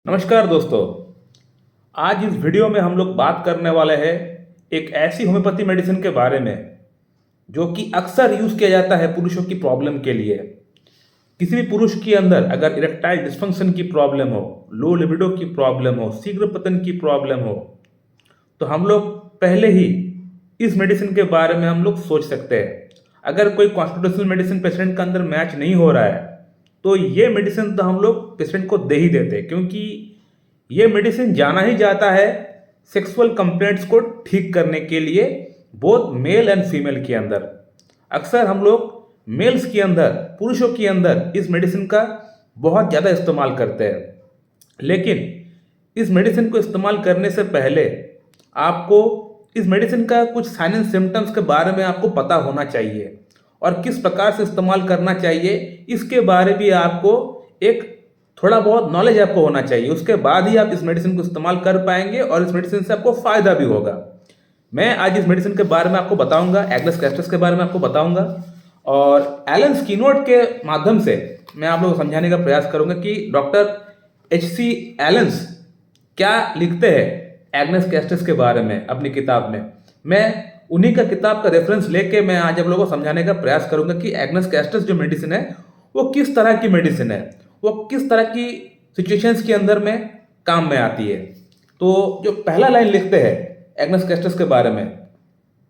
नमस्कार दोस्तों। आज इस वीडियो में हम लोग बात करने वाले हैं एक ऐसी होम्योपैथी मेडिसिन के बारे में जो कि अक्सर यूज़ किया जाता है पुरुषों की प्रॉब्लम के लिए। किसी भी पुरुष के अंदर अगर इरेक्टाइल डिस्फंक्शन की प्रॉब्लम हो, लो लिबिडो की प्रॉब्लम हो, शीघ्र पतन की प्रॉब्लम हो, तो हम लोग पहले ही इस मेडिसिन के बारे में हम लोग सोच सकते हैं। अगर कोई कॉन्स्टिट्यूशनल मेडिसिन पेशेंट के अंदर मैच नहीं हो रहा है तो ये मेडिसिन तो हम लोग पेशेंट को दे ही देते हैं, क्योंकि ये मेडिसिन जाना ही जाता है सेक्सुअल कंप्लेंट्स को ठीक करने के लिए, बोथ मेल एंड फीमेल के अंदर। अक्सर हम लोग मेल्स के अंदर, पुरुषों के अंदर इस मेडिसिन का बहुत ज़्यादा इस्तेमाल करते हैं। लेकिन इस मेडिसिन को इस्तेमाल करने से पहले आपको इस मेडिसिन का कुछ साइन एंड सिम्टम्स के बारे में आपको पता होना चाहिए और किस प्रकार से इस्तेमाल करना चाहिए इसके बारे भी आपको एक थोड़ा बहुत नॉलेज आपको होना चाहिए। उसके बाद ही आप इस मेडिसिन को इस्तेमाल कर पाएंगे और इस मेडिसिन से आपको फ़ायदा भी होगा। मैं आज इस मेडिसिन के बारे में आपको बताऊंगा, एग्नेस कैस्टस के बारे में आपको बताऊंगा और एलन स्कीनोट के माध्यम से मैं आप लोगों को समझाने का प्रयास करूंगा कि डॉक्टर H.C. एलन्स क्या लिखते हैं एग्नेस कैस्टस के बारे में अपनी किताब में। मैं उन्हीं का किताब का रेफरेंस लेके मैं आज आप लोगों को समझाने का प्रयास करूंगा कि एग्नेस कैस्टस जो मेडिसिन है वो किस तरह की मेडिसिन है, वो किस तरह की सिचुएशंस के अंदर में काम में आती है। तो जो पहला लाइन लिखते हैं एग्नेस कैस्टस के बारे में,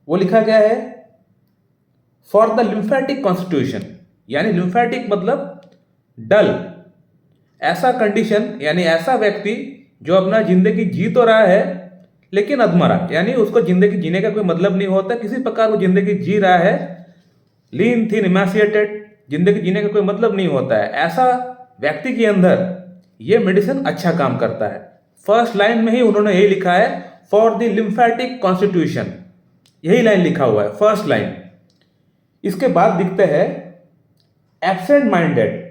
वो लिखा गया है फॉर द लिम्फेटिक कॉन्स्टिट्यूशन, यानी लिम्फेटिक मतलब डल, ऐसा कंडीशन यानी ऐसा व्यक्ति जो अपना जिंदगी जी तो रहा है लेकिन अधमरा, यानी उसको जिंदगी जीने का कोई मतलब नहीं होता, किसी प्रकार वो जिंदगी जी रहा है, लीन थीन इमासिएटेड, जिंदगी जीने का कोई मतलब नहीं होता है, ऐसा व्यक्ति के अंदर ये मेडिसिन अच्छा काम करता है। फर्स्ट लाइन में ही उन्होंने यही लिखा है फॉर द लिम्फेटिक कॉन्स्टिट्यूशन, यही लाइन लिखा हुआ है फर्स्ट लाइन। इसके बाद दिखते हैं absent minded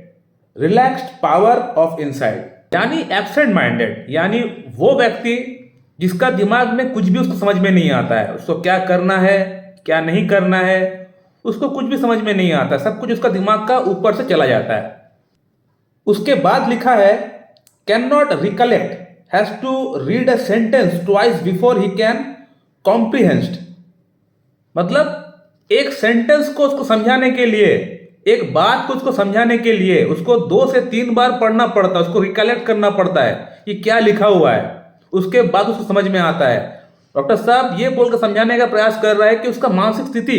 relaxed power of inside, यानी एब्सेंट माइंडेड यानी वो व्यक्ति जिसका दिमाग में कुछ भी उसको समझ में नहीं आता है, उसको क्या करना है क्या नहीं करना है उसको कुछ भी समझ में नहीं आता, सब कुछ उसका दिमाग का ऊपर से चला जाता है। उसके बाद लिखा है can not recollect, has to read a sentence twice before he can comprehend, मतलब एक सेंटेंस को उसको समझाने के लिए, एक बात को उसको समझाने के लिए उसको 2 से 3 बार पढ़ना पड़ता है, उसको रिकलेक्ट करना पड़ता है कि क्या लिखा हुआ है, उसके बाद उसको समझ में आता है। डॉक्टर साहब ये बोलकर समझाने का प्रयास कर रहा है कि उसका मानसिक स्थिति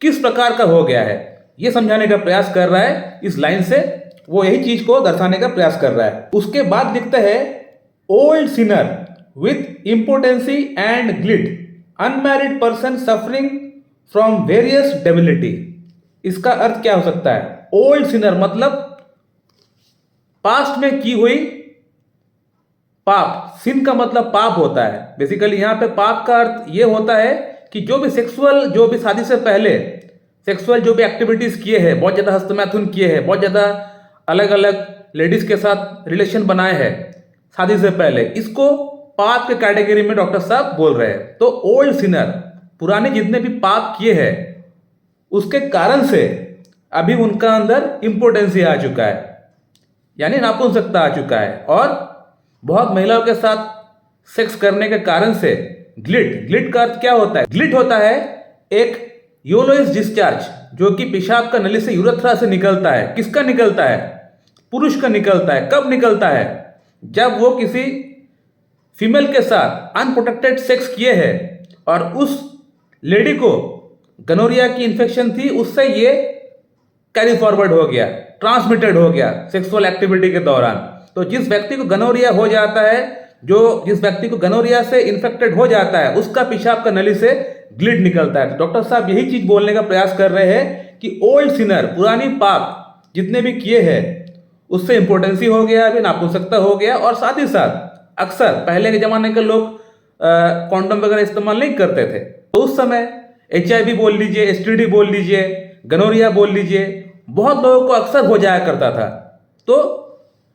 किस प्रकार का हो गया है, ये समझाने का प्रयास कर रहा है इस लाइन से, वो यही चीज को दर्शाने का प्रयास कर रहा है। उसके बाद लिखते हैं old Sinner with impotency and glide, unmarried person suffering from various debility. इसका अर्थ क्या हो सकता है? ओल्ड सिनर मतलब पास्ट में की हुई पाप, सिन का मतलब पाप होता है। बेसिकली यहाँ पे पाप का अर्थ ये होता है कि जो भी शादी से पहले सेक्सुअल जो भी एक्टिविटीज किए हैं, बहुत ज्यादा हस्तमैथुन किए हैं, बहुत ज्यादा अलग अलग लेडीज के साथ रिलेशन बनाए हैं शादी से पहले, इसको पाप के कैटेगरी में डॉक्टर साहब बोल रहे हैं। तो ओल्ड सिनर, पुराने जितने भी पाप किए हैं उसके कारण से अभी उनका अंदर इंपोर्टेंसी आ चुका है, यानी नापुंसकता आ चुका है, और बहुत महिलाओं के साथ सेक्स करने के कारण से ग्लिट का अर्थ क्या होता है? ग्लिट होता है एक यूलोइस डिस्चार्ज जो कि पेशाब का नली से यूरेथ्रा से निकलता है। किसका निकलता है? पुरुष का निकलता है। कब निकलता है? जब वो किसी फीमेल के साथ अनप्रोटेक्टेड सेक्स किए हैं और उस लेडी को गनोरिया की इन्फेक्शन थी, उससे ये कैरी फॉरवर्ड हो गया, ट्रांसमिटेड हो गया सेक्सुअल एक्टिविटी के दौरान। तो जिस व्यक्ति को गनोरिया हो जाता है, जिस व्यक्ति को गनोरिया से इन्फेक्टेड हो जाता है, उसका पेशाब का नली से ग्लिट निकलता है। डॉक्टर साहब यही चीज बोलने का प्रयास कर रहे हैं कि ओल्ड सिनर, पुरानी पाप जितने भी किए हैं उससे इंपोर्टेंसी हो गया, अभी नापुंसकता हो गया, और साथ ही साथ अक्सर पहले के जमाने के लोग कॉन्डोम वगैरह इस्तेमाल नहीं करते थे, तो उस समय HIV बोल लीजिए, STD बोल लीजिए, गनोरिया बोल लीजिए, बहुत लोगों को अक्सर हो जाया करता था। तो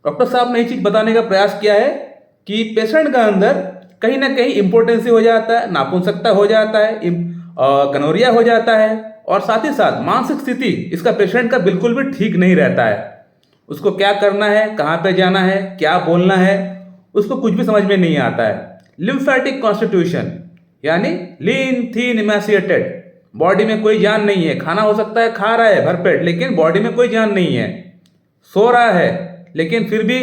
डॉक्टर साहब ने ये चीज बताने का प्रयास किया है कि पेशेंट का अंदर कहीं ना कहीं इंपोर्टेंसी हो जाता है, नापुंसकता हो जाता है, गनोरिया हो जाता है, और साथ ही साथ मानसिक स्थिति इसका पेशेंट का बिल्कुल भी ठीक नहीं रहता है। उसको क्या करना है, कहाँ पे जाना है, क्या बोलना है, उसको कुछ भी समझ में नहीं आता है। लिम्फेटिक कॉन्स्टिट्यूशन यानी लीन थीन इमैसिएटेड, बॉडी में कोई जान नहीं है, खाना हो सकता है खा रहा है भरपेट लेकिन बॉडी में कोई जान नहीं है, सो रहा है लेकिन फिर भी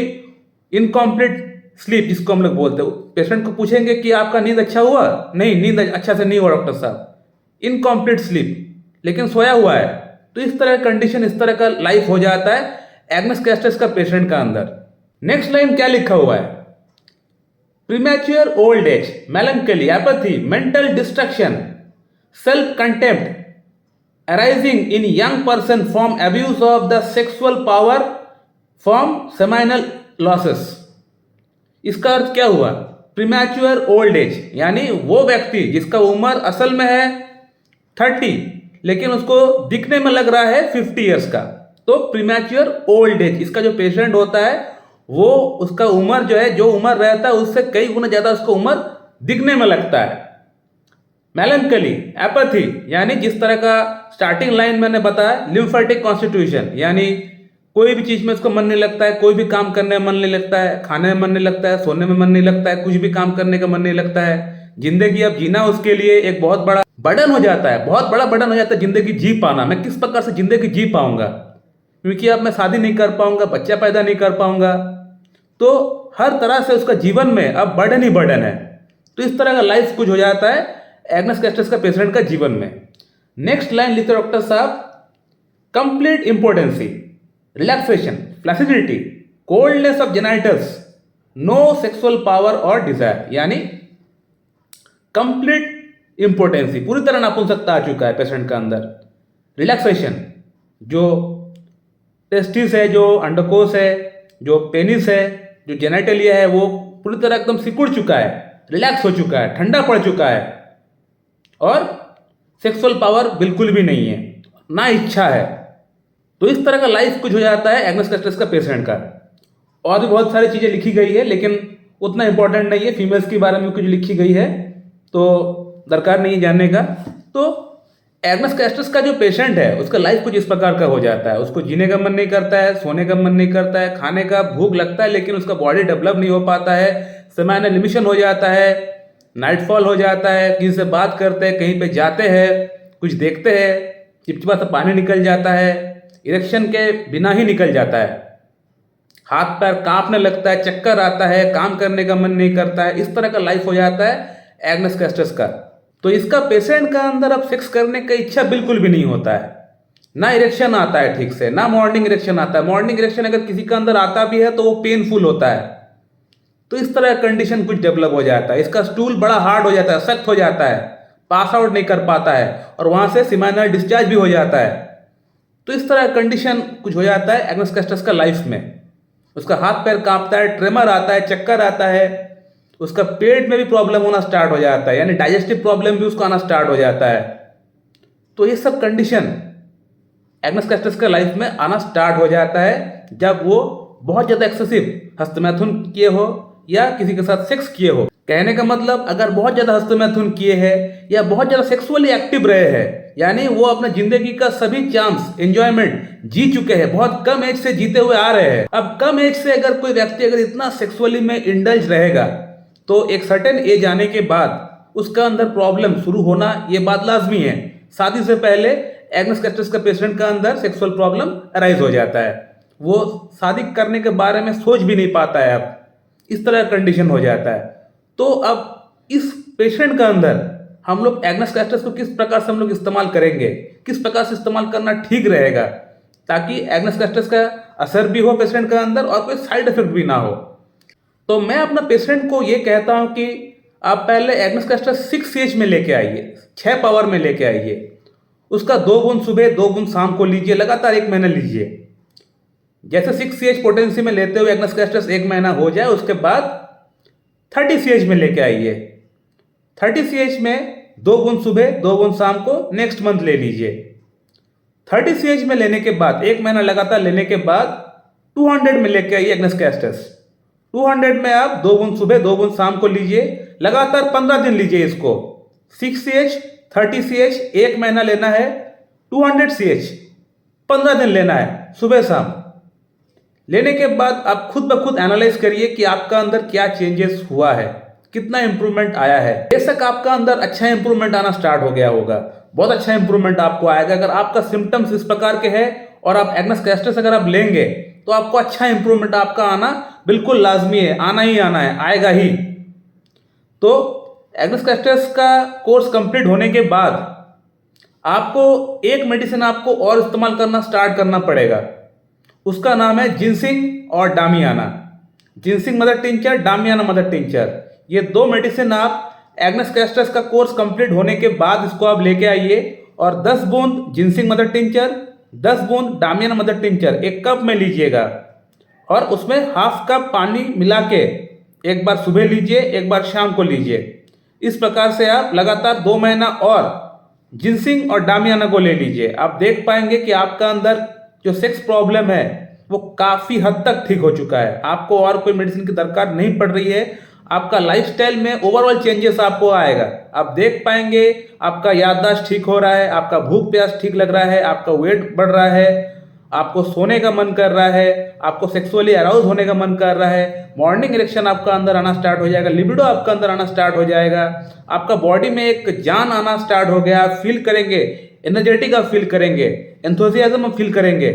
इनकम्प्लीट स्लीप जिसको हम लोग बोलते हैं। पेशेंट को पूछेंगे कि आपका नींद अच्छा हुआ, नहीं नींद अच्छा से नहीं हुआ डॉक्टर साहब, इनकम्प्लीट स्लीप लेकिन सोया हुआ है। तो इस तरह का कंडीशन, इस तरह का लाइफ हो जाता है एग्नस कैस्ट्रस का पेशेंट का अंदर। नेक्स्ट लाइन क्या लिखा हुआ है, premature old age, melancholy, apathy, mental destruction, self contempt arising in young person from abuse of the sexual power from seminal losses. इसका अर्थ क्या हुआ, प्रीमैच्योर ओल्ड एज यानी वो व्यक्ति जिसका उम्र असल में है 30 लेकिन उसको दिखने में लग रहा है 50 ईयर्स का, तो प्रीमैच्योर ओल्ड एज, इसका जो पेशेंट होता है वो उसका उम्र जो है, जो उम्र रहता है उससे कई गुना ज्यादा उसको उम्र दिखने में लगता है। मेलंकली, एपैथी यानी जिस तरह का स्टार्टिंग लाइन मैंने बताया, लिम्फेटिक कॉन्स्टिट्यूशन यानी कोई भी चीज में उसको मन नहीं लगता है, कोई भी काम करने में मन नहीं लगता है, खाने में मन नहीं लगता है, सोने में मन नहीं लगता है, कुछ भी काम करने का मन नहीं लगता है। जिंदगी अब जीना उसके लिए एक बहुत बड़ा बर्डन हो जाता है, बहुत बड़ा बर्डन हो जाता है जिंदगी जी पाना। मैं किस प्रकार से जिंदगी जी पाऊंगा, क्योंकि अब मैं शादी नहीं कर पाऊंगा, बच्चा पैदा नहीं कर पाऊंगा, तो हर तरह से उसका जीवन में अब बर्डन ही बर्डन है। तो इस तरह का लाइफ कुछ हो जाता है एग्नस कैस्ट्रस का पेशेंट का जीवन में। नेक्स्ट लाइन लिखते डॉक्टर साहब, complete impotency, relaxation, flaccidity, coldness of genitals, no sexual power और डिजायर, यानी कंप्लीट इंपोर्टेंसी, पूरी तरह नपुंसकता आ चुका है पेशेंट का अंदर। रिलैक्सेशन, जो टेस्टिस है, जो अंडकोश है, जो पेनिस है, जो जेनाइटलिया है, वो पूरी तरह एकदम सिकुड़ चुका है, रिलैक्स हो चुका है, ठंडा पड़ चुका है और सेक्सुअल पावर बिल्कुल भी नहीं है, ना इच्छा है। तो इस तरह का लाइफ कुछ हो जाता है एग्नस कैस्ट्रस का पेशेंट का। और भी बहुत सारी चीजें लिखी गई है लेकिन उतना इंपॉर्टेंट नहीं है, फीमेल्स के बारे में कुछ लिखी गई है तो दरकार नहीं जानने का। तो एग्नस कैस्ट्रस का जो पेशेंट है उसका लाइफ कुछ इस प्रकार का हो जाता है, उसको जीने का मन नहीं करता है, सोने का मन नहीं करता है, खाने का भूख लगता है लेकिन उसका बॉडी डेवलप नहीं हो पाता है, सेमाइनल इमिशन हो जाता है, नाइटफॉल हो जाता है, किसी से बात करते हैं, कहीं पे जाते हैं, कुछ देखते हैं, चिपचिपा सा पानी निकल जाता है, इरेक्शन के बिना ही निकल जाता है, हाथ पैर कांपने लगता है, चक्कर आता है, काम करने का मन नहीं करता है। इस तरह का लाइफ हो जाता है एग्नस कैस्ट्रस का। तो इसका पेशेंट का अंदर अब सेक्स करने का इच्छा बिल्कुल भी नहीं होता है, ना इरेक्शन आता है ठीक से, ना मॉर्निंग इरेक्शन आता है। मॉर्निंग इरेक्शन अगर किसी का अंदर आता भी है तो वो पेनफुल होता है। तो इस तरह का कंडीशन कुछ डेवलप हो जाता है, इसका स्टूल बड़ा हार्ड हो जाता है, सख्त हो जाता है, पास आउट नहीं कर पाता है और वहां से सेमाइनल डिस्चार्ज भी हो जाता है। तो इस तरह कंडीशन कुछ हो जाता है एग्नस कैस्ट्रस का लाइफ में। उसका हाथ पैर कांपता है, ट्रेमर आता है, चक्कर आता है, उसका पेट में भी प्रॉब्लम होना स्टार्ट हो जाता है, यानी डाइजेस्टिव प्रॉब्लम भी उसको आना स्टार्ट हो जाता है। तो ये सब कंडीशन एग्नस कैस्ट्रस का लाइफ में आना स्टार्ट हो जाता है जब वो बहुत ज्यादा एक्सेसिव हस्तमैथुन किए हो या किसी के साथ सेक्स किए हो। कहने का मतलब अगर बहुत ज्यादा हस्तमैथुन किए हैं या बहुत ज्यादा सेक्सुअली एक्टिव रहे हैं, यानी वो अपने जिंदगी का सभी चांस एंजॉयमेंट जी चुके हैं, बहुत कम एज से जीते हुए आ रहे हैं। अब कम एज से अगर कोई व्यक्ति अगर इतना सेक्सुअली में इंडल्ज रहेगा तो एक सर्टेन एज आने के बाद उसका अंदर प्रॉब्लम शुरू होना ये बात लाजमी है। शादी से पहले एग्नस कैस्ट्रस का पेशेंट का अंदर सेक्सुअल प्रॉब्लम अराइज हो जाता है, वो शादी करने के बारे में सोच भी नहीं पाता है, अब इस तरह कंडीशन हो जाता है। तो अब इस पेशेंट का अंदर हम लोग एग्नस कैस्ट्रस को किस प्रकार से हम लोग इस्तेमाल करेंगे, किस प्रकार से इस्तेमाल करना ठीक रहेगा ताकि एग्नस कैस्ट्रस का असर भी हो पेशेंट का अंदर और कोई साइड इफेक्ट भी ना हो। तो मैं अपना पेशेंट को ये कहता हूं कि आप पहले एग्नस कैस्ट्रस 6 एज में लेके आइए, 6 पावर में लेके आइए, उसका 2 बूंद सुबह 2 बूंद शाम को लीजिए, लगातार 1 महीना लीजिए। जैसे 6 CH पोटेंसी में लेते हुए एग्नस कैस्ट्रस 1 महीना हो जाए उसके बाद 30 CH में लेके आइए। 30 CH में 2 बूंद सुबह 2 बूंद शाम को नेक्स्ट मंथ ले लीजिए। 30 CH में लेने के बाद 1 महीना लगातार लेने के बाद 200 में लेके आइए एग्नस कैस्ट्रस। 200 में आप 2 बूंद सुबह 2 बूंद शाम को लीजिए, लगातार 15 दिन लीजिए इसको। 6 CH 30 CH 1 महीना लेना है, 200 CH 15 दिन लेना है सुबह शाम। लेने के बाद आप खुद ब खुद एनालाइज करिए कि आपका अंदर क्या चेंजेस हुआ है, कितना इंप्रूवमेंट आया है। बेशक आपका अंदर अच्छा इंप्रूवमेंट आना स्टार्ट हो गया होगा, बहुत अच्छा इंप्रूवमेंट आपको आएगा। अगर आपका सिम्टम्स इस प्रकार के हैं और आप एग्नेस कैस्ट्रस अगर आप लेंगे तो आपको अच्छा इंप्रूवमेंट आपका आना बिल्कुल लाजमी है, आना ही आना है, आएगा ही। तो एग्नेस कैस्ट्रस का कोर्स कंप्लीट होने के बाद आपको एक मेडिसिन आपको और इस्तेमाल करना स्टार्ट करना पड़ेगा। उसका नाम है जिनसिंग और damiana. Ginseng mother tincture, damiana mother tincture, ये दो मेडिसिन आप एग्नेस कैस्ट्रस का कोर्स कंप्लीट होने के बाद इसको आप लेके आइए और 10 बूंद जिनसिंग मदर टिंचर, 10 बूंद डामियाना मदर टिंचर एक कप में लीजिएगा और उसमें हाफ कप पानी मिला के एक बार सुबह लीजिए, एक बार शाम को लीजिए। इस प्रकार से आप लगातार 2 महीना और जिनसिंग और डामियाना को ले लीजिए। आप देख पाएंगे कि आपका अंदर जो सेक्स प्रॉब्लम है वो काफी हद तक ठीक हो चुका है। आपको और कोई मेडिसिन की दरकार नहीं पड़ रही है। आपका लाइफस्टाइल में ओवरऑल चेंजेस आपको आएगा। आप देख पाएंगे आपका याददाश्त ठीक हो रहा है, आपका भूख प्यास ठीक लग रहा है, आपका वेट बढ़ रहा है, आपको सोने का मन कर रहा है, आपको सेक्सुअली अराउज होने का मन कर रहा है, मॉर्निंग इरेक्शन आपका अंदर आना स्टार्ट हो जाएगा, लिबिडो आपका अंदर आना स्टार्ट हो जाएगा, आपका बॉडी में एक जान आना स्टार्ट हो गया। आप फील करेंगे एनर्जेटिक, आप फील करेंगे एंथुसियाज्म, आप फील करेंगे।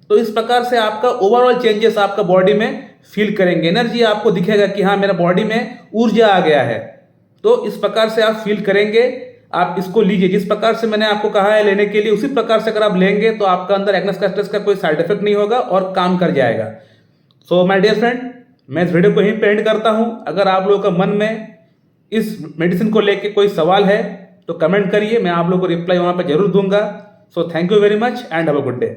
तो इस प्रकार से आपका ओवरऑल चेंजेस आपका बॉडी में फील करेंगे। एनर्जी आपको दिखेगा कि हाँ मेरा बॉडी में ऊर्जा आ गया है। तो इस प्रकार से आप फील करेंगे। आप इसको लीजिए जिस प्रकार से मैंने आपको कहा है लेने के लिए, उसी प्रकार से अगर आप लेंगे तो आपका अंदर एग्नेस कैस्ट्रस का कोई साइड इफेक्ट नहीं होगा और काम कर जाएगा। सो माय डियर फ्रेंड, मैं इस वीडियो को यहीं पे एंड करता हूं। अगर आप लोगों का मन में इस मेडिसिन को लेके कोई सवाल है तो कमेंट करिए, मैं आप लोगों को रिप्लाई वहां पे जरूर दूंगा। So thank you very much and have a good day.